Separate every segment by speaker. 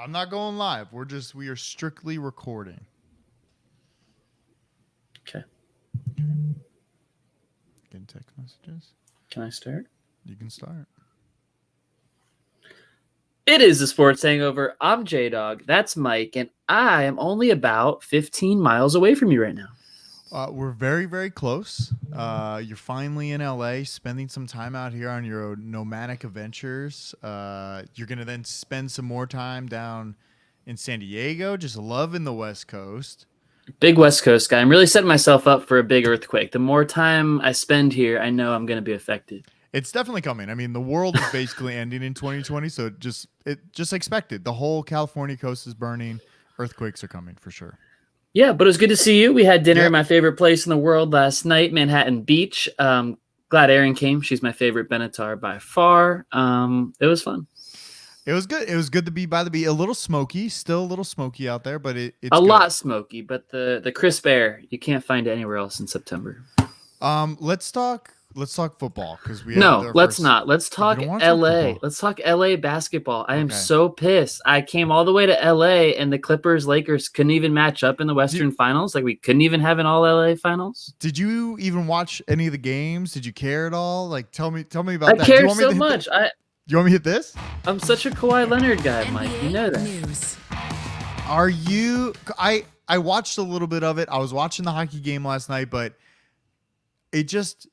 Speaker 1: I'm not going live. We are strictly recording.
Speaker 2: Okay.
Speaker 1: Getting text messages.
Speaker 2: Can I start?
Speaker 1: You can start.
Speaker 2: It is the Sports Hangover. I'm J-Dog. That's Mike. And I am only about 15 miles away from you right now.
Speaker 1: We're very, very close. You're finally in LA, spending some time out here on your nomadic adventures. You're going to then spend some more time down in San Diego, just loving the West Coast.
Speaker 2: Big West Coast guy. I'm really setting myself up for a big earthquake. The more time I spend here, I know I'm going to be affected.
Speaker 1: It's definitely coming. I mean, the world is basically ending in 2020, so just expected. The whole California coast is burning. Earthquakes are coming for sure.
Speaker 2: Yeah, but it was good to see you. We had dinner at my favorite place in the world last night, Manhattan Beach. Glad Erin came. She's my favorite Benatar by far. It was fun.
Speaker 1: It was good. It was good to be by the beach. A little smoky, still a little smoky out there, but it's
Speaker 2: a
Speaker 1: good.
Speaker 2: lot smoky. But the crisp air, you can't find it anywhere else in September.
Speaker 1: Let's talk football because
Speaker 2: let's not. Let's talk LA. Let's talk LA basketball. I am so pissed. I came all the way to LA and the Lakers couldn't even match up in the Western Finals. Like we couldn't even have an all LA Finals.
Speaker 1: Did you even watch any of the games? Did you care at all? Like tell me about that.
Speaker 2: I care so much.
Speaker 1: You want me to hit this?
Speaker 2: I'm such a Kawhi Leonard guy, Mike. You know that.
Speaker 3: News.
Speaker 1: Are you? I watched a little bit of it. I was watching the hockey game last night, but it just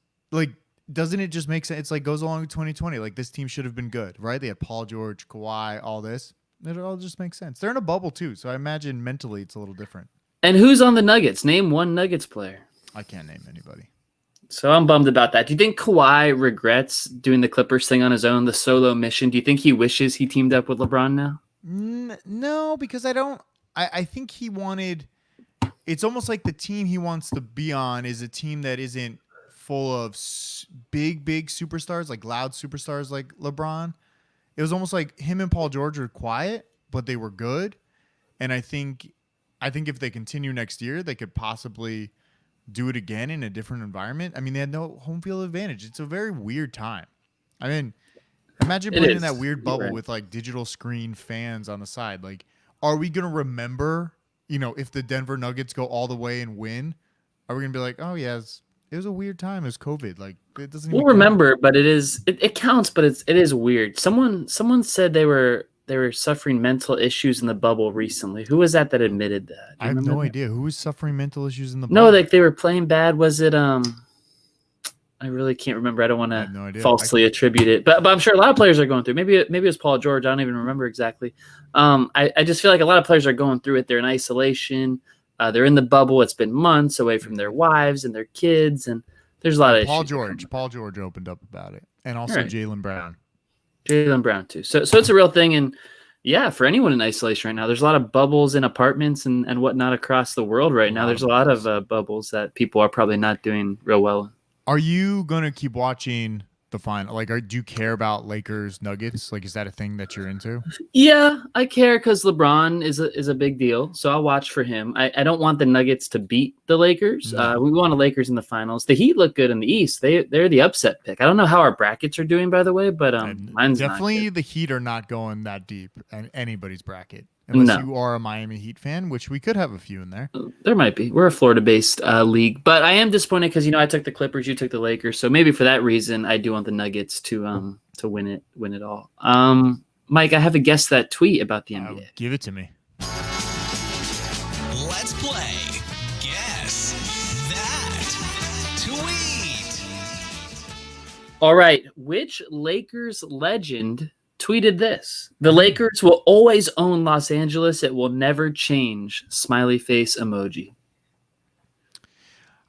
Speaker 1: doesn't it just make sense? It's like goes along with 2020. Like this team should have been good, right? They had Paul George, Kawhi, all this. It all just makes sense. They're in a bubble too, so I imagine mentally it's a little different.
Speaker 2: And who's on the Nuggets? Name one Nuggets player.
Speaker 1: I can't name anybody.
Speaker 2: So I'm bummed about that. Do you think Kawhi regrets doing the Clippers thing on his own, the solo mission? Do you think he wishes he teamed up with LeBron now?
Speaker 1: No, because I don't. I think he wanted. It's almost like the team he wants to be on is a team that isn't full of big superstars, like loud superstars like LeBron. It was almost like him and Paul George were quiet, but they were good. And I think if they continue next year, they could possibly do it again in a different environment. I mean, they had no home field advantage. It's a very weird time. I mean, imagine playing in that weird bubble with like digital screen fans on the side. Like, are we going to remember, if the Denver Nuggets go all the way and win, are we going to be like, oh yeah, it was a weird time. It was COVID. Like it doesn't even
Speaker 2: remember, but it counts, but it is weird. Someone said they were suffering mental issues in the bubble recently. Who was that admitted that?
Speaker 1: I have no idea. Who was suffering mental issues in the bubble?
Speaker 2: No, like they were playing bad. Was it I really can't remember. I don't want to falsely attribute it, but I'm sure a lot of players are going through. Maybe it was Paul George. I don't even remember exactly. I just feel like a lot of players are going through it. They're in isolation. They're in the bubble. It's been months away from their wives and their kids, and there's a lot of issues.
Speaker 1: Paul George opened up about it, and also Jaylen Brown.
Speaker 2: Jaylen Brown too. So it's a real thing, and yeah, for anyone in isolation right now, there's a lot of bubbles in apartments and whatnot across the world right now. There's a lot of bubbles that people are probably not doing real well in.
Speaker 1: Are you gonna keep watching the final? Like, do you care about Lakers Nuggets? Like, is that a thing that you're into?
Speaker 2: Yeah, I care because LeBron is a big deal, so I'll watch for him. I don't want the Nuggets to beat the Lakers.
Speaker 1: No.
Speaker 2: We want the Lakers in the finals. The Heat look good in the East. They're the upset pick. I don't know how our brackets are doing, by the way, but mine's
Speaker 1: definitely the Heat are not going that deep in anybody's bracket. Unless you are a Miami Heat fan, which we could have a few in there.
Speaker 2: There might be. We're a Florida-based league. But I am disappointed because, I took the Clippers, you took the Lakers. So maybe for that reason, I do want the Nuggets to win it all. Mike, I have a guess that tweet about the NBA.
Speaker 1: Give it to me.
Speaker 3: Let's play Guess That Tweet.
Speaker 2: All right. Which Lakers legend tweeted this? The Lakers will always own Los Angeles. It will never change. Smiley face emoji.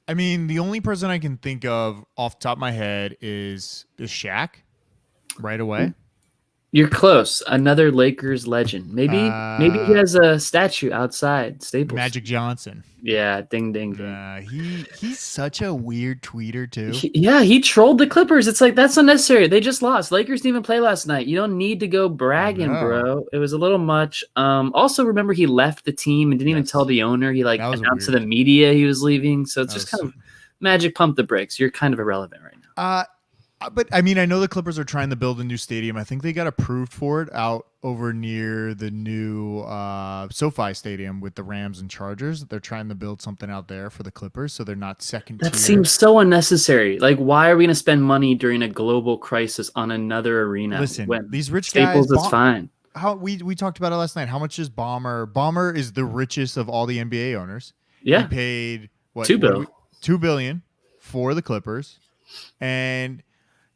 Speaker 1: I mean, the only person I can think of off the top of my head is Shaq right away.
Speaker 2: You're close. Another Lakers legend. Maybe he has a statue outside Staples.
Speaker 1: Magic Johnson.
Speaker 2: Yeah, ding, ding, ding.
Speaker 1: He's such a weird tweeter, too.
Speaker 2: He trolled the Clippers. It's like, that's unnecessary. They just lost. Lakers didn't even play last night. You don't need to go bragging, bro. It was a little much. Also, remember, he left the team and didn't even tell the owner. He announced to the media he was leaving. So it's just kind of Magic pump the brakes. You're kind of irrelevant right now.
Speaker 1: But I mean, I know the Clippers are trying to build a new stadium. I think they got approved for it out over near the new SoFi Stadium with the Rams and Chargers. They're trying to build something out there for the Clippers, so they're not second tier.
Speaker 2: That seems so unnecessary. Like, why are we going to spend money during a global crisis on another arena?
Speaker 1: Listen,
Speaker 2: when
Speaker 1: these rich
Speaker 2: Staples
Speaker 1: guys.
Speaker 2: is fine.
Speaker 1: How we talked about it last night. How much is Bomber? Bomber is the richest of all the NBA owners.
Speaker 2: Yeah,
Speaker 1: he paid what
Speaker 2: $2
Speaker 1: billion for the Clippers, and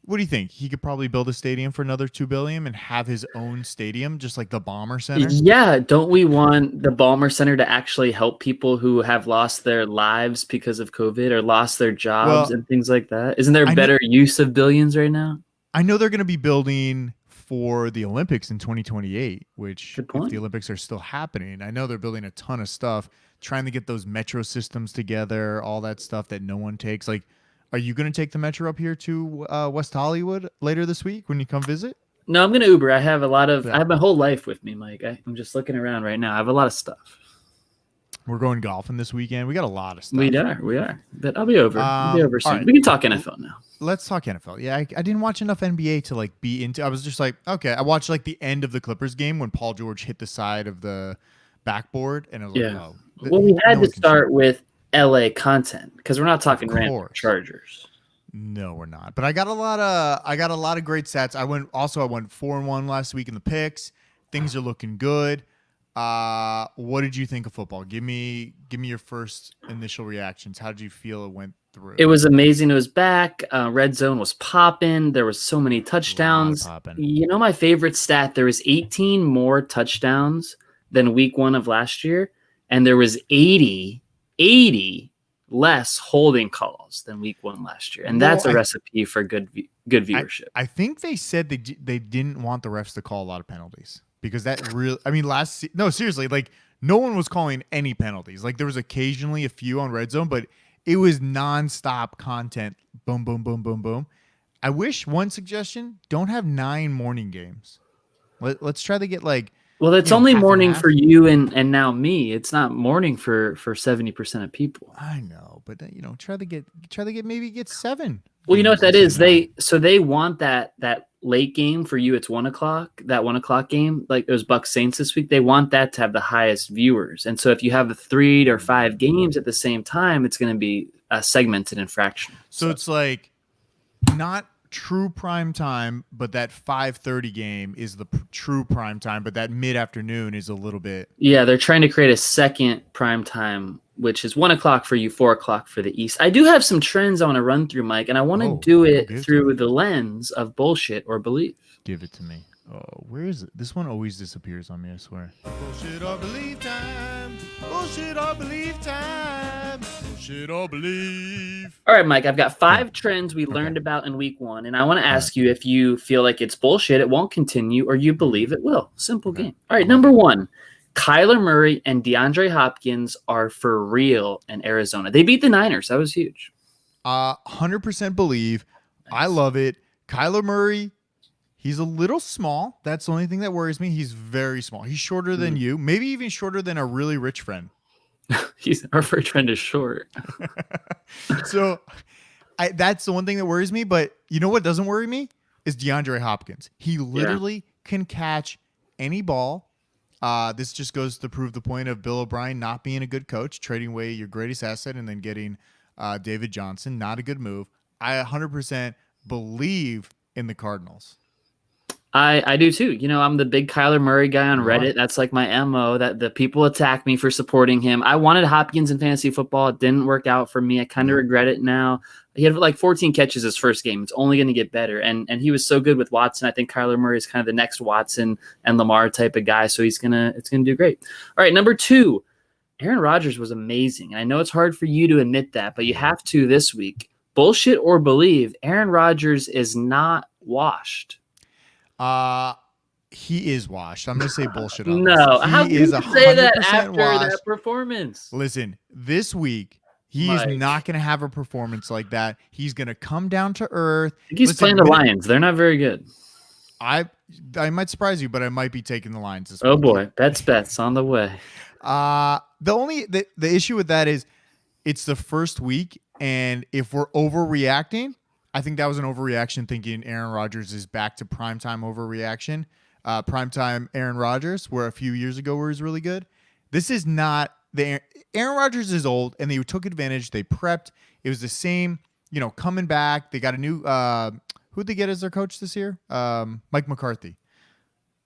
Speaker 1: what do you think? He could probably build a stadium for another $2 billion and have his own stadium, just like the Bomber Center.
Speaker 2: Yeah, don't we want the Balmer Center to actually help people who have lost their lives because of COVID or lost their jobs and things like that? Isn't there better use of billions right now?
Speaker 1: I know they're going to be building for the Olympics in 2028, which if the Olympics are still happening, I know they're building a ton of stuff, trying to get those metro systems together, all that stuff that no one takes. Like, are you going to take the metro up here to West Hollywood later this week when you come visit?
Speaker 2: No, I'm going to Uber. I have I have my whole life with me, Mike. I'm just looking around right now. I have a lot of stuff.
Speaker 1: We're going golfing this weekend. We got a lot of stuff.
Speaker 2: We are. But I'll be over. I'll be over soon.
Speaker 1: Right.
Speaker 2: We can talk NFL now.
Speaker 1: Let's talk NFL. Yeah, I didn't watch enough NBA to like be into. I was just like, okay. I watched like the end of the Clippers game when Paul George hit the side of the backboard, and I was like, oh.
Speaker 2: Well, we had to start with LA content because we're not talking Rams Chargers.
Speaker 1: No, we're not. But I got a lot of great stats. I went 4-1 last week in the picks. Things are looking good. What did you think of football? Give me your first initial reactions. How did you feel it went through?
Speaker 2: It was amazing. It was back. Red zone was popping. There was so many touchdowns. You know, my favorite stat, there was 18 more touchdowns than week 1 of last year. And there was 80 less holding calls than week 1 last year. And that's a recipe for good viewership.
Speaker 1: I think they said they didn't want the refs to call a lot of penalties. Because that really, I mean, seriously, like no one was calling any penalties. Like there was occasionally a few on red zone, but it was nonstop content. Boom, boom, boom, boom, boom. I wish one suggestion: don't have 9 morning games. Let's try to get like.
Speaker 2: Well, it's only morning for you and now me. It's not morning for 70% of people.
Speaker 1: I know, but try to get maybe 7.
Speaker 2: Well, you know what that is? They want that late game for you. It's 1:00. That 1:00 game, like those Bucks Saints this week, they want that to have the highest viewers. And so if you have 3 or 5 games at the same time, it's going to be segmented in fractions.
Speaker 1: So it's like not true prime time, but that 5:30 game is the true prime time, but that mid-afternoon is a little bit.
Speaker 2: Yeah, they're trying to create a second prime time, which is 1:00 for you, 4:00 for the East. I do have some trends I want to run through, Mike, and I want to do it through the lens of bullshit or belief.
Speaker 1: Give it to me. Oh, where is it? This one always disappears on me, I swear. Bullshit or believe time. Bullshit or believe time. Bullshit or believe.
Speaker 2: All right, Mike, I've got 5 trends we learned about in week 1, and I want to ask you if you feel like it's bullshit, it won't continue, or you believe it will. Simple game. All right, number 1. Kyler Murray and DeAndre Hopkins are for real in Arizona. They beat the Niners. That was huge.
Speaker 1: 100% believe. Nice. I love it. Kyler Murray, he's a little small. That's the only thing that worries me. He's very small. He's shorter than you, maybe even shorter than a really rich friend.
Speaker 2: Our rich friend is short.
Speaker 1: So that's the one thing that worries me. But you know what doesn't worry me is DeAndre Hopkins. He literally can catch any ball. This just goes to prove the point of Bill O'Brien not being a good coach, trading away your greatest asset and then getting David Johnson. Not a good move. I 100% believe in the Cardinals.
Speaker 2: I do too. You know, I'm the big Kyler Murray guy on Reddit. That's like my MO, that the people attack me for supporting him. I wanted Hopkins in fantasy football. It didn't work out for me. I kind of regret it now. He had like 14 catches his first game. It's only going to get better. And he was so good with Watson. I think Kyler Murray is kind of the next Watson and Lamar type of guy. So it's going to do great. All right. Number 2, Aaron Rodgers was amazing. And I know it's hard for you to admit that, but you have to this week. Bullshit or believe, Aaron Rodgers is not washed.
Speaker 1: He is washed. I'm going to say bullshit on
Speaker 2: this. No, how can you say that after
Speaker 1: washed.
Speaker 2: That performance?
Speaker 1: Listen, this week, he's not going to have a performance like that. He's going to come down to earth.
Speaker 2: I think he's playing the Lions. They're not very good.
Speaker 1: I might surprise you, but I might be taking the Lions this week.
Speaker 2: Oh, boy. Bets on the way.
Speaker 1: The issue with that is it's the first week, and if we're overreacting, I think that was an overreaction, thinking Aaron Rodgers is back to primetime overreaction. Primetime Aaron Rodgers, where a few years ago where he was really good. This is not the Aaron Rodgers is old, and they took advantage. They prepped. It was the same, coming back. They got a new who'd they get as their coach this year? Mike McCarthy.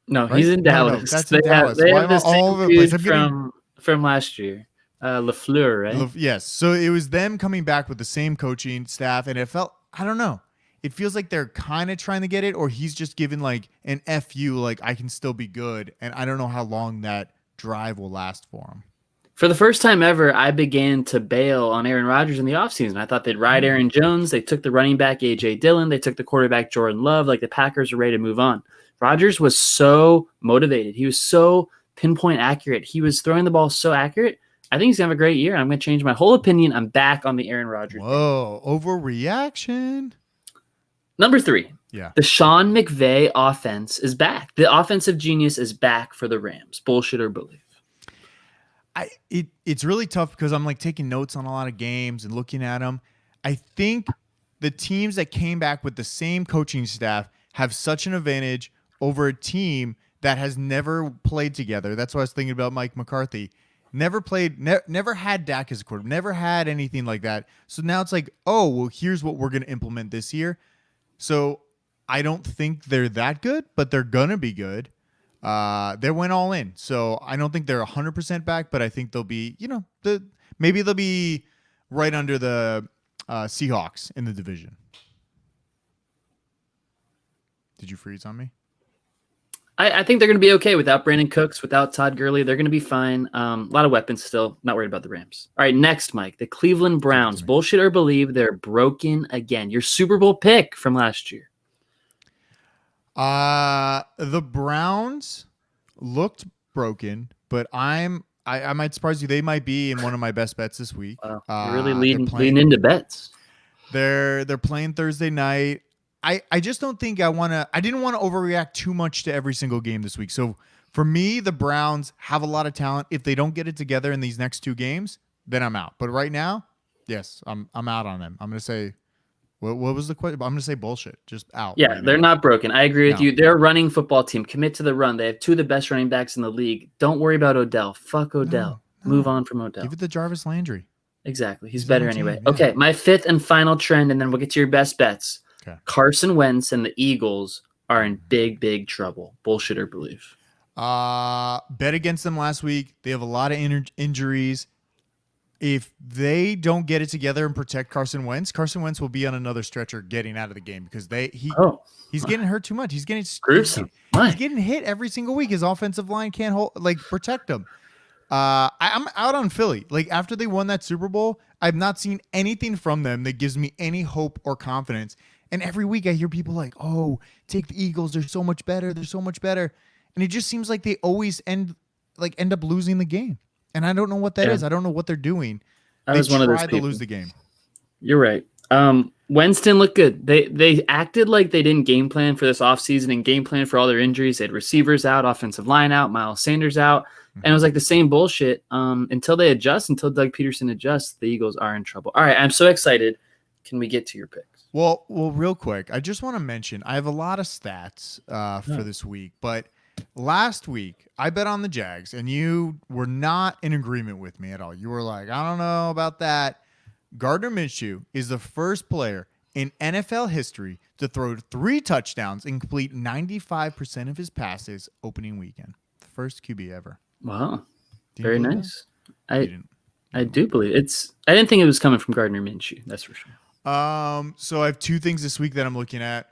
Speaker 2: No,
Speaker 1: right?
Speaker 2: he's in Dallas.
Speaker 1: No, that's in Dallas.
Speaker 2: They
Speaker 1: Why
Speaker 2: have
Speaker 1: am I
Speaker 2: the
Speaker 1: all
Speaker 2: same
Speaker 1: over the place?
Speaker 2: dude from last year, LaFleur, right?
Speaker 1: Yes. So it was them coming back with the same coaching staff, and it felt, I don't know. It feels like they're kind of trying to get it, or he's just given like an FU, like I can still be good, and I don't know how long that drive will last for him.
Speaker 2: For the first time ever, I began to bail on Aaron Rodgers in the offseason. I thought they'd ride Aaron Jones. They took the running back, A.J. Dillon. They took the quarterback, Jordan Love. Like the Packers were ready to move on. Rodgers was so motivated. He was so pinpoint accurate. He was throwing the ball so accurate. I think he's going to have a great year. I'm going to change my whole opinion. I'm back on the Aaron Rodgers.
Speaker 1: Whoa, overreaction.
Speaker 2: Number 3.
Speaker 1: Yeah.
Speaker 2: The Sean McVay offense is back. The offensive genius is back for the Rams. Bullshit or believe?
Speaker 1: It's really tough because I'm like taking notes on a lot of games and looking at them. I think the teams that came back with the same coaching staff have such an advantage over a team that has never played together. That's what I was thinking about Mike McCarthy. Never played, never had Dak as a quarterback, never had anything like that. So now it's like, oh, well, here's what we're going to implement this year. So I don't think they're that good, but they're going to be good. They went all in. So I don't think they're 100% back, but I think they'll be, maybe they'll be right under the Seahawks in the division. Did you freeze on me?
Speaker 2: I think they're going to be okay without Brandon Cooks, without Todd Gurley. They're going to be fine. A lot of weapons still. Not worried about the Rams. All right, next, Mike. The Cleveland Browns. Bullshit or believe, they're broken again. Your Super Bowl pick from last year.
Speaker 1: The Browns looked broken, but I might surprise you. They might be in one of my best bets this week.
Speaker 2: Wow. You're really leaning into bets.
Speaker 1: They're playing Thursday night. I just don't think I didn't want to overreact too much to every single game this week. So for me, the Browns have a lot of talent. If they don't get it together in these next 2 games, then I'm out. But right now, yes, I'm out on them. I'm going to say, what was the question? I'm going to say bullshit. Just out.
Speaker 2: Yeah,
Speaker 1: right
Speaker 2: they're not broken. I agree with
Speaker 1: No.
Speaker 2: you. They're a running football team. Commit to the run. They have 2 of the best running backs in the league. Don't worry about Odell. Fuck Odell.
Speaker 1: No.
Speaker 2: Move on from Odell.
Speaker 1: Give it to Jarvis Landry.
Speaker 2: Exactly. He's better anyway.
Speaker 1: team, yeah.
Speaker 2: Okay, my 5th and final trend, and then we'll get to your best bets.
Speaker 1: Okay.
Speaker 2: Carson Wentz and the Eagles are in big, big trouble. Bullshit or believe?
Speaker 1: Bet against them last week. They have a lot of injuries. If they don't get it together and protect Carson Wentz will be on another stretcher getting out of the game because he's getting hurt too much. He's getting
Speaker 2: gruesome.
Speaker 1: He's getting hit every single week. His offensive line can't protect him. I'm out on Philly. Like after they won that Super Bowl, I've not seen anything from them that gives me any hope or confidence. And every week I hear people like, "Oh, take the Eagles. They're so much better. They're so much better." And it just seems like they always end up losing the game. And I don't know what that is. I don't know what they're doing.
Speaker 2: I was one of those
Speaker 1: people. They tried to lose the game.
Speaker 2: You're right. Wentz didn't look good. They acted like they didn't game plan for this offseason and game plan for all their injuries. They had receivers out, offensive line out, Miles Sanders out. And it was like the same bullshit until they adjust, until Doug Peterson adjusts, the Eagles are in trouble. All right, I'm so excited. Can we get to your picks?
Speaker 1: Well, real quick, I just want to mention I have a lot of stats for this week, but last week I bet on the Jags, and you were not in agreement with me at all. You were like, I don't know about that. Gardner Minshew is the first player in NFL history to throw 3 touchdowns and complete 95% of his passes opening weekend. The first QB ever.
Speaker 2: Wow. Very nice.
Speaker 1: That?
Speaker 2: I do believe it's. I didn't think it was coming from Gardner Minshew. That's for sure.
Speaker 1: So I have 2 things this week that I'm looking at.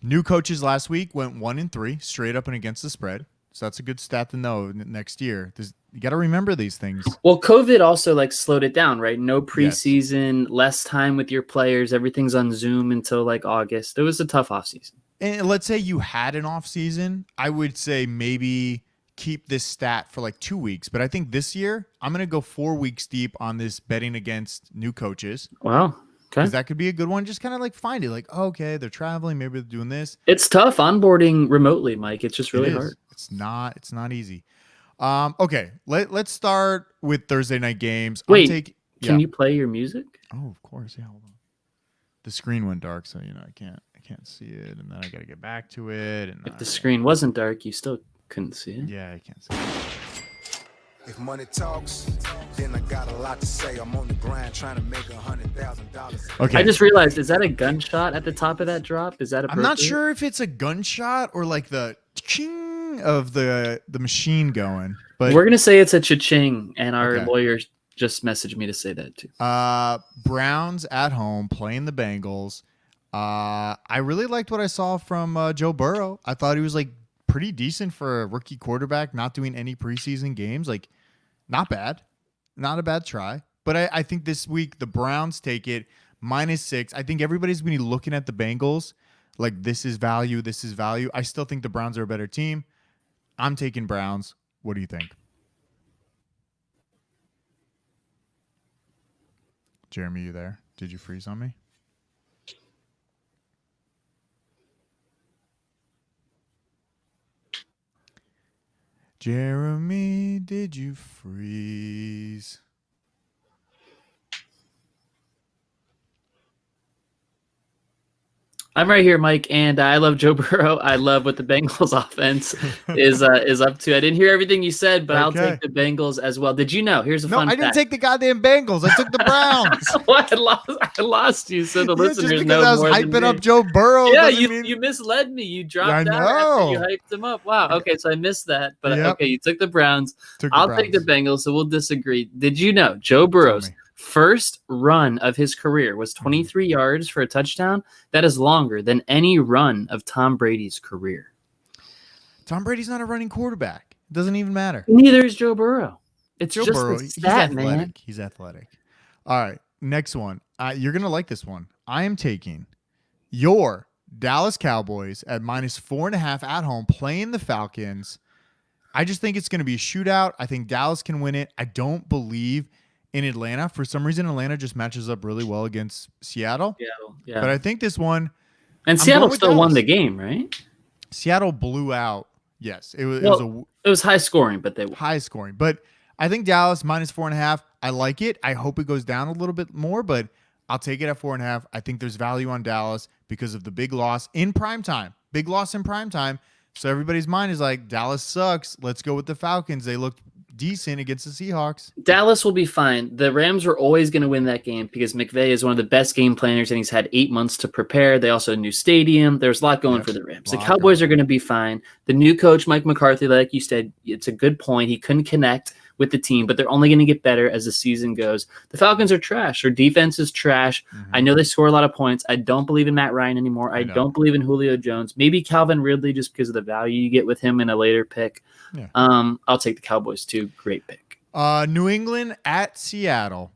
Speaker 1: New coaches last week went 1-3 straight up and against the spread. So that's a good stat to know next year. You got to remember these things.
Speaker 2: Well, COVID also slowed it down, right? No preseason, less time with your players. Everything's on Zoom until August. It was a tough offseason.
Speaker 1: And let's say you had an offseason. I would say maybe keep this stat for 2 weeks. But I think this year I'm going to go 4 weeks deep on this betting against new coaches.
Speaker 2: Wow. Okay.
Speaker 1: Because that could be a good one. Just kind of find it. Okay, they're traveling. Maybe they're doing this.
Speaker 2: It's tough onboarding remotely, Mike. It's just really hard.
Speaker 1: It's not easy. Okay, let's start with Thursday night games.
Speaker 2: Wait, can you play your music?
Speaker 1: Oh, of course. Yeah, hold on. the screen went dark, so I can't see it, and then I got to get back to it. And
Speaker 2: if the screen wasn't dark, you still couldn't see it.
Speaker 1: Yeah, I can't see it.
Speaker 4: If money talks, then I got a lot to say. I'm on the grind trying to make $100,000.
Speaker 1: Okay.
Speaker 2: I just realized, is that a gunshot at the top of that drop? Is that
Speaker 1: I'm not sure if it's a gunshot or like the ching of the machine going. But
Speaker 2: we're gonna say it's a cha-ching, and our lawyer just messaged me to say that too.
Speaker 1: Browns at home playing the Bengals. I really liked what I saw from Joe Burrow. I thought he was like pretty decent for a rookie quarterback, not doing any preseason games. Like, not bad. Not a bad try. But I think this week the Browns take it -6. I think everybody's going to be looking at the Bengals like this is value, this is value. I still think the Browns are a better team. I'm taking Browns. What do you think? Jeremy, you there? Did you freeze on me? Jeremy, did you freeze?
Speaker 2: I'm right here, Mike, and I love Joe Burrow. I love what the Bengals offense is up to. I didn't hear everything you said, but I'll take the Bengals as well. Did you know? Here's a fun fact.
Speaker 1: No, I didn't take the goddamn Bengals. I took the Browns.
Speaker 2: Well, I lost you, so the listeners know
Speaker 1: I was
Speaker 2: more
Speaker 1: hyping
Speaker 2: than
Speaker 1: up
Speaker 2: me.
Speaker 1: Joe Burrow.
Speaker 2: Yeah, you misled me. You dropped out after you hyped him up. Wow. Okay, so I missed that. But okay, you took the Browns. I'll take the Bengals, so we'll disagree. Did you know Joe Burrow's first run of his career was 23 yards for a touchdown? That is longer than any run of Tom Brady's career.
Speaker 1: Tom Brady's not a running quarterback. It doesn't even matter.
Speaker 2: Neither is Joe Burrow. It's
Speaker 1: Joe
Speaker 2: just
Speaker 1: Burrow.
Speaker 2: a stat, man.
Speaker 1: He's athletic. All right, next one. You're going to like this one. I am taking your Dallas Cowboys at -4.5 at home playing the Falcons. I just think it's going to be a shootout. I think Dallas can win it. I don't believe in Atlanta. For some reason, Atlanta just matches up really well against Seattle.
Speaker 2: Yeah.
Speaker 1: But I think this one...
Speaker 2: And Seattle still won the game, right?
Speaker 1: Seattle blew out. Yes. It
Speaker 2: was high scoring, but they won.
Speaker 1: High scoring. But I think Dallas -4.5. I like it. I hope it goes down a little bit more, but I'll take it at 4.5. I think there's value on Dallas because of the big loss in primetime. Big loss in primetime. So everybody's mind is like, Dallas sucks. Let's go with the Falcons. They looked decent against the Seahawks.
Speaker 2: Dallas will be fine. The Rams were always going to win that game because McVay is one of the best game planners, and he's had 8 months to prepare. They also had a new stadium. There's a lot going for the Rams. The Cowboys are going to be fine. The new coach, Mike McCarthy, like you said, it's a good point. He couldn't connect with the team, but they're only going to get better as the season goes. The Falcons are trash. Their defense is trash. I know they score a lot of points. I don't believe in Matt Ryan anymore. I don't believe in Julio Jones. Maybe Calvin Ridley just because of the value you get with him in a later pick.
Speaker 1: Yeah.
Speaker 2: I'll take the Cowboys too. Great pick.
Speaker 1: New England at Seattle.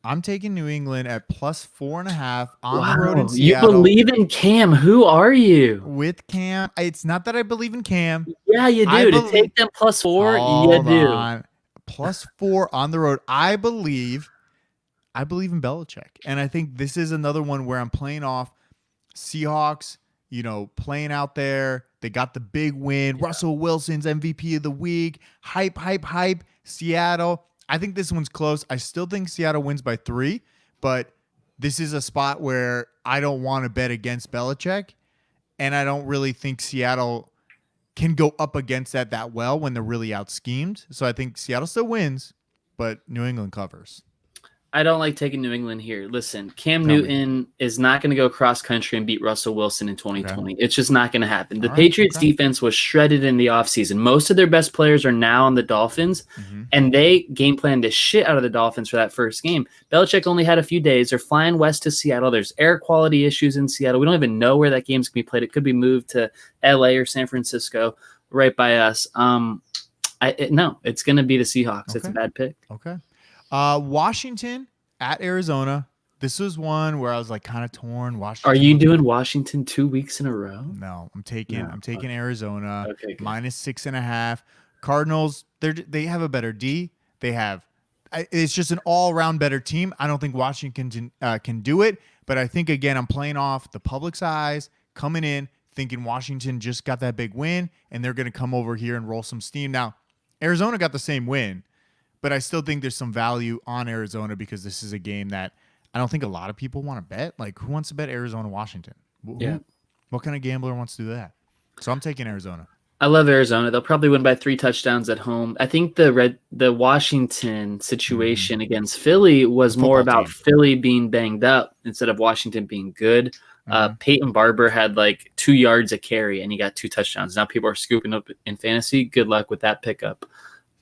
Speaker 1: I'm taking New England at +4.5 on the road in Seattle.
Speaker 2: You believe in Cam. Who are you?
Speaker 1: With Cam. It's not that I believe in Cam.
Speaker 2: Yeah, you do. To take them +4, you do.
Speaker 1: +4 on the road. I believe in Belichick. And I think this is another one where I'm playing off Seahawks, playing out there. They got the big win. Yeah. Russell Wilson's MVP of the week. Hype. Seattle. I think this one's close. I still think Seattle wins by 3, but this is a spot where I don't want to bet against Belichick, and I don't really think Seattle can go up against that well when they're really out schemed. So I think Seattle still wins, but New England covers.
Speaker 2: I don't like taking New England here. Listen, Cam Newton is not going to go cross country and beat Russell Wilson in 2020. Okay. It's just not going to happen. The Patriots defense was shredded in the offseason. Most of their best players are now on the Dolphins, and they game planned the shit out of the Dolphins for that first game. Belichick only had a few days. They're flying west to Seattle. There's air quality issues in Seattle. We don't even know where that game's going to be played. It could be moved to LA or San Francisco right by us. No, it's going to be the Seahawks. Okay. It's a bad pick.
Speaker 1: Okay. Washington at Arizona. This was one where I was like kind of torn. Washington.
Speaker 2: Are you doing Washington 2 weeks in a row?
Speaker 1: No, I'm taking Arizona. Okay, -6.5. Cardinals, they have a better D. It's just an all-around better team. I don't think Washington can do it, but I think again I'm playing off the public's eyes coming in thinking Washington just got that big win and they're going to come over here and roll some steam. Now, Arizona got the same win, but I still think there's some value on Arizona because this is a game that I don't think a lot of people want to bet. Like, who wants to bet Arizona, Washington? What kind of gambler wants to do that? So I'm taking Arizona.
Speaker 2: I love Arizona. They'll probably win by 3 touchdowns at home. I think the Washington situation against Philly was more about Philly being banged up instead of Washington being good. Peyton Barber had like 2 yards a carry and he got 2 touchdowns. Now people are scooping up in fantasy. Good luck with that pickup.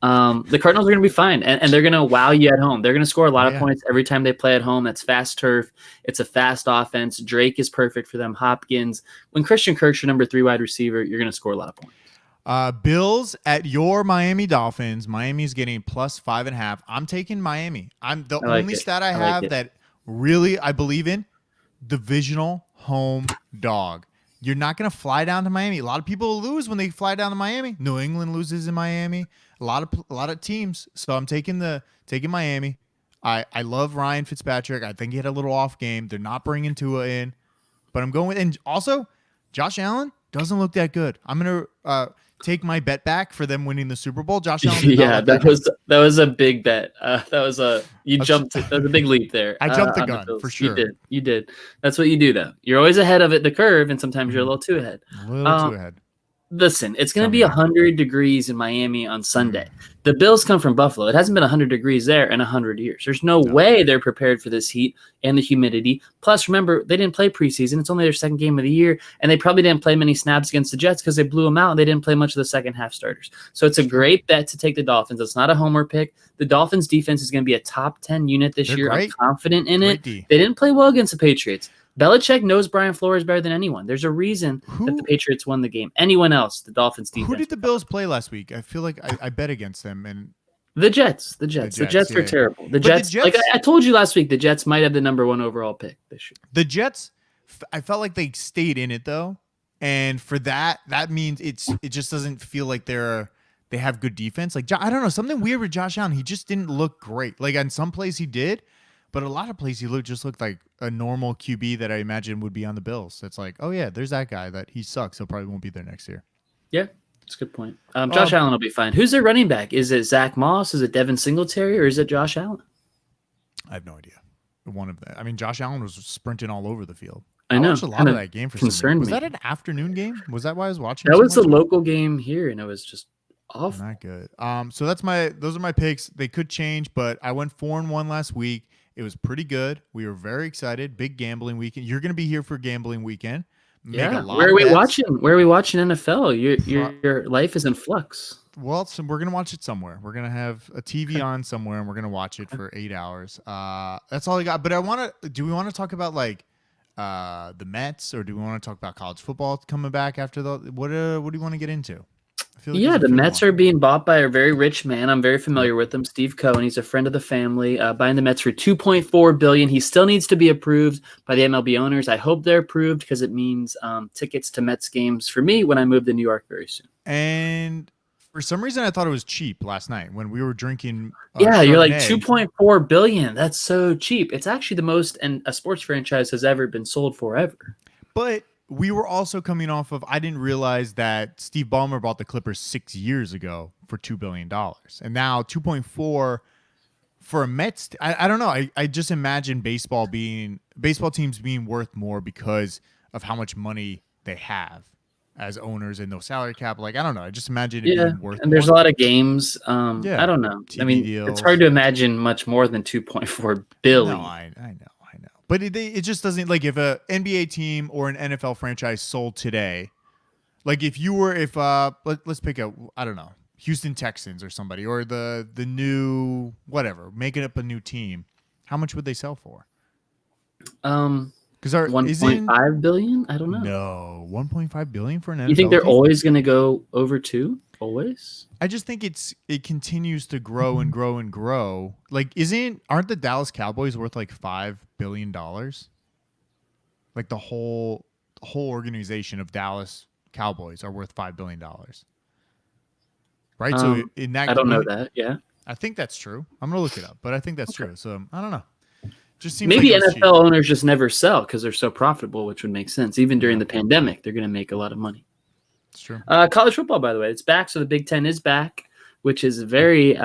Speaker 2: The Cardinals are going to be fine, and they're going to wow you at home. They're going to score a lot of points every time they play at home. That's fast turf. It's a fast offense. Drake is perfect for them. Hopkins. When Christian Kirk's your number 3 wide receiver, you're going to score a lot of points.
Speaker 1: Bills at your Miami Dolphins. Miami's getting plus 5.5. I'm taking Miami. I'm the only stat I have that really I believe in. Divisional home dog. You're not going to fly down to Miami. A lot of people lose when they fly down to Miami. New England loses in Miami. A lot of teams. So I'm taking Miami. I love Ryan Fitzpatrick. I think he had a little off game. They're not bringing Tua in, but I'm going with, and also Josh Allen doesn't look that good. I'm going to take my bet back for them winning the Super Bowl. Josh Allen.
Speaker 2: That was a big bet. That was a big leap there.
Speaker 1: I jumped the gun for sure.
Speaker 2: You did. That's what you do though. You're always ahead of the curve, and sometimes you're a little too ahead.
Speaker 1: Too ahead.
Speaker 2: Listen, it's going to be 100 degrees in Miami on Sunday. The Bills come from Buffalo. It hasn't been 100 degrees there in 100 years. There's no way they're prepared for this heat and the humidity. Plus, remember, they didn't play preseason. It's only their second game of the year, and they probably didn't play many snaps against the Jets because they blew them out, and they didn't play much of the second half starters. So it's a great bet to take the Dolphins. It's not a homer pick. The Dolphins' defense is going to be a top 10 unit this year. Great. I'm confident in it. They didn't play well against the Patriots. Belichick knows Brian Flores better than anyone. There's a reason that the Patriots won the game. Anyone else, the Dolphins defense.
Speaker 1: Who did the Bills play last week? I feel like I bet against them. And
Speaker 2: The Jets are terrible. The Jets, like I told you last week, the Jets might have the number 1 overall pick this year.
Speaker 1: The Jets, I felt like they stayed in it though, and for that means it just doesn't feel like they have good defense. Like I don't know, something weird with Josh Allen. He just didn't look great. Like on some plays he did, but a lot of plays he looked like a normal QB that I imagine would be on the Bills. It's like, oh yeah, there's that guy that he sucks. He'll probably won't be there next year.
Speaker 2: Yeah. That's a good point. Josh Allen will be fine. Who's their running back? Is it Zach Moss? Is it Devin Singletary? Or is it Josh Allen?
Speaker 1: I have no idea. One of them. I mean, Josh Allen was sprinting all over the field.
Speaker 2: I know.
Speaker 1: watched a lot of that game for some reason. Was that an afternoon game? Was that why I was watching?
Speaker 2: That was a local game here, and it was just awful.
Speaker 1: Not good. So those are my picks. They could change, but I went 4-1 last week. It was pretty good. We were very excited. Big gambling weekend. You're going to be here for gambling weekend.
Speaker 2: Where are we watching? Where are we watching NFL? Your life is in flux.
Speaker 1: Well, so we're gonna watch it somewhere. We're gonna have a TV on somewhere, and we're gonna watch it for 8 hours. That's all I got. But do we want to talk about like the Mets, or do we want to talk about college football coming back after the? What do you want to get into?
Speaker 2: The Mets are being bought by a very rich man. I'm very familiar with him, Steve Cohen. He's a friend of the family. Buying the Mets for $2.4 billion. He still needs to be approved by the MLB owners. I hope they're approved because it means tickets to Mets games for me when I move to New York very soon.
Speaker 1: And for some reason, I thought it was cheap last night when we were drinking.
Speaker 2: You're like $2.4 billion. That's so cheap. It's actually the most a sports franchise has ever been sold for ever.
Speaker 1: But we were also coming off of, I didn't realize that Steve Ballmer bought the Clippers 6 years ago for $2 billion. And now 2.4 for a Mets. I don't know. I just imagine baseball teams being worth more because of how much money they have as owners and no salary cap. Like, I don't know. I just imagine it being worth
Speaker 2: and there's
Speaker 1: more.
Speaker 2: a lot of games. I don't know.
Speaker 1: TV deals.
Speaker 2: It's hard to imagine much more than $2.4 billion.
Speaker 1: No, I know. But it just doesn't, like, if a NBA team or an NFL franchise sold today, like let's pick I don't know, Houston Texans or somebody, or the new whatever, making up a new team, how much would they sell for? Because
Speaker 2: $1.5 billion? I don't know.
Speaker 1: No, $1.5 billion for an NFL.
Speaker 2: You think they're always going to go over 2? Always?
Speaker 1: I just think it continues to grow and grow and grow. Like, aren't the Dallas Cowboys worth like $5 billion? Like the whole organization of Dallas Cowboys are worth $5 billion. Right? So in that,
Speaker 2: I don't know that. Yeah,
Speaker 1: I think that's true. I'm gonna look it up, but I think that's true. So I don't know. Just seems
Speaker 2: maybe
Speaker 1: like
Speaker 2: NFL owners just never sell because they're so profitable, which would make sense. Even during the pandemic, they're going to make a lot of money.
Speaker 1: It's true.
Speaker 2: College football, by the way, it's back. So the Big Ten is back. which is very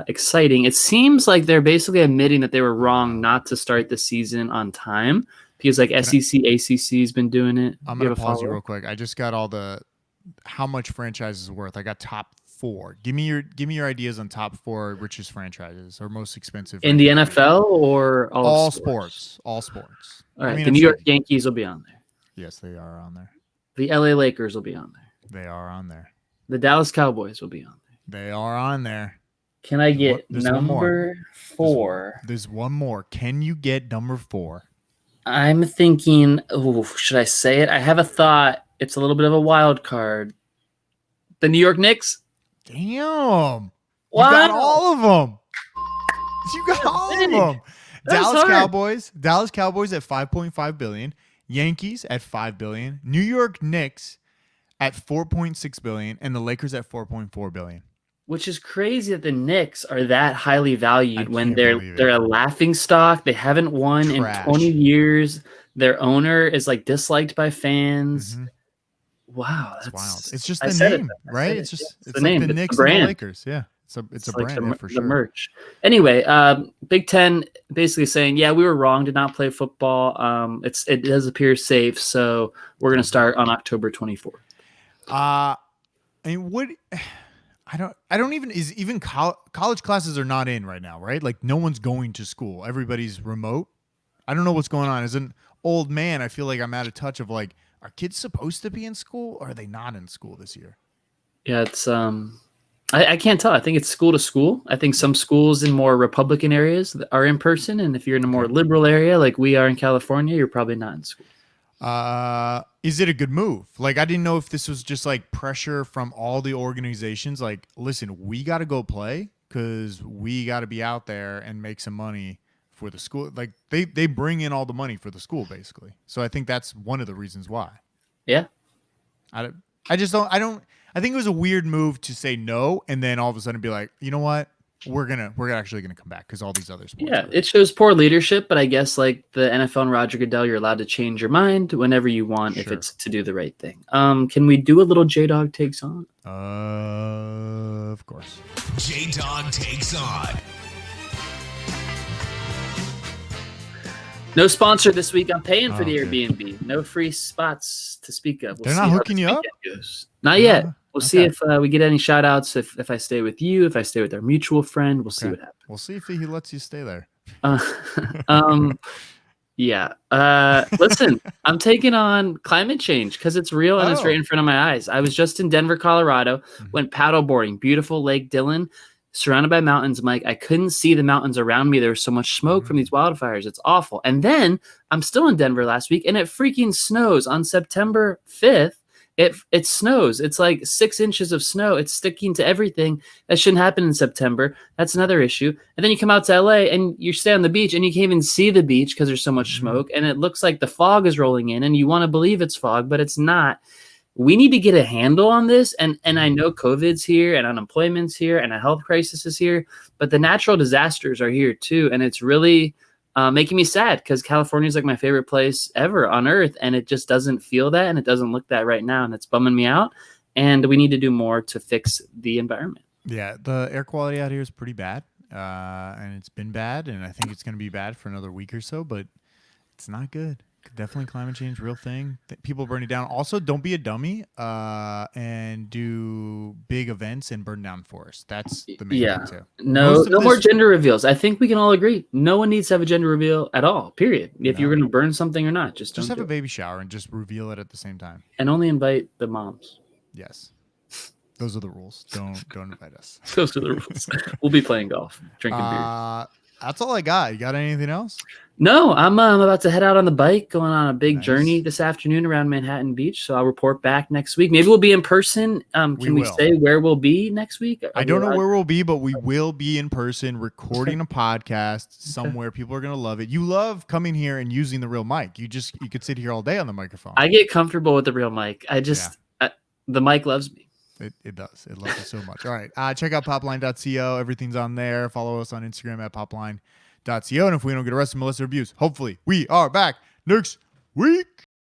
Speaker 2: exciting. It seems like they're basically admitting that they were wrong not to start the season on time because like SEC, ACC has been doing it.
Speaker 1: I'm going to pause you real quick. I just got how much franchise is worth. I got top 4. Give me your ideas on top 4 richest franchises or most expensive
Speaker 2: in the NFL or
Speaker 1: all sports. All sports.
Speaker 2: All right, the New York Yankees will be on there.
Speaker 1: Yes, they are on there.
Speaker 2: The LA Lakers will be on there.
Speaker 1: They are on there.
Speaker 2: The Dallas Cowboys will be on there.
Speaker 1: They are on there.
Speaker 2: Can I get number 4?
Speaker 1: There's one more. Can you get number 4?
Speaker 2: I'm thinking, should I say it? I have a thought. It's a little bit of a wild card. The New York Knicks?
Speaker 1: Damn.
Speaker 2: Wow.
Speaker 1: You got all of them. You got all of them. Dallas Cowboys at 5.5 billion. Yankees at 5 billion. New York Knicks at 4.6 billion. And the Lakers at 4.4 billion.
Speaker 2: Which is crazy that the Knicks are that highly valued when they're a laughing stock. They haven't won in 20 years. Their owner is like disliked by fans.
Speaker 1: Mm-hmm.
Speaker 2: Wow,
Speaker 1: that's wild. It's just the name, right? It's just it's
Speaker 2: the name.
Speaker 1: Like the Knicks
Speaker 2: and
Speaker 1: the Lakers. Yeah, it's a brand for sure.
Speaker 2: The merch. Anyway, Big Ten basically saying, yeah, we were wrong to not play football. It does appear safe, so we're going to start on October 24th.
Speaker 1: I mean, I don't even college classes are not in right now, right? Like no one's going to school. Everybody's remote. I don't know what's going on. As an old man, I feel like I'm out of touch of like, are kids supposed to be in school or are they not in school this year?
Speaker 2: Yeah, it's I can't tell. I think it's school to school. I think some schools in more Republican areas are in person, and if you're in a more liberal area like we are in California, you're probably not in school.
Speaker 1: Is it a good move? Like, I didn't know if this was just like pressure from all the organizations. Like, listen, we got to go play because we got to be out there and make some money for the school. Like they bring in all the money for the school basically. So I think that's one of the reasons why.
Speaker 2: Yeah.
Speaker 1: I think it was a weird move to say no and then all of a sudden be like, you know what? We're actually gonna come back because all these other sports.
Speaker 2: Yeah, it shows poor leadership, but I guess like the NFL and Roger Goodell, you're allowed to change your mind whenever you want if it's to do the right thing. Can we do a little J-Dog Takes On?
Speaker 1: Of course.
Speaker 3: J-Dog Takes On.
Speaker 2: No sponsor this week. I'm paying for the Airbnb. No free spots to speak of.
Speaker 1: They're not hooking you up?
Speaker 2: Not yet. We'll see if we get any shout outs. If I stay with you, if I stay with our mutual friend, we'll see what happens.
Speaker 1: We'll see if he lets you stay there.
Speaker 2: Yeah. Listen, I'm taking on climate change because it's real and it's right in front of my eyes. I was just in Denver, Colorado, went paddleboarding, beautiful Lake Dillon, surrounded by mountains, Mike. I couldn't see the mountains around me. There was so much smoke from these wildfires. It's awful. And then I'm still in Denver last week and it freaking snows on September 5th. It snows. It's like 6 inches of snow. It's sticking to everything. That shouldn't happen in September. That's another issue. And then you come out to LA and you stay on the beach and you can't even see the beach because there's so much smoke. And it looks like the fog is rolling in and you want to believe it's fog, but it's not. We need to get a handle on this. And I know COVID's here and unemployment's here and a health crisis is here, but the natural disasters are here too. And it's really making me sad because California is like my favorite place ever on earth. And it just doesn't feel that and it doesn't look that right now. And it's bumming me out. And we need to do more to fix the environment.
Speaker 1: Yeah, the air quality out here is pretty bad. And it's been bad. And I think it's going to be bad for another week or so, but it's not good. Definitely climate change, real thing. People burning down. Also, don't be a dummy and do big events and burn down forests. That's the main thing too.
Speaker 2: No more gender reveals. I think we can all agree. No one needs to have a gender reveal at all, period. If you're going to burn something or not, just
Speaker 1: have a baby shower and just reveal it at the same time.
Speaker 2: And only invite the moms.
Speaker 1: Yes. Those are the rules. Don't invite us.
Speaker 2: Those are the rules. We'll be playing golf, drinking beer.
Speaker 1: That's all I got. You got anything else?
Speaker 2: No, I'm about to head out on the bike, going on a big journey this afternoon around Manhattan Beach. So I'll report back next week. Maybe we'll be in person. Can we say where we'll be next week?
Speaker 1: I don't know where we'll be, but we will be in person recording a podcast somewhere. People are going to love it. You love coming here and using the real mic. You could sit here all day on the microphone.
Speaker 2: I get comfortable with the real mic. The mic loves me.
Speaker 1: It does. It loves you so much. All right. Check out popline.co. Everything's on there. Follow us on Instagram at popline.co. And if we don't get arrested, Melissa reviews, hopefully we are back next week.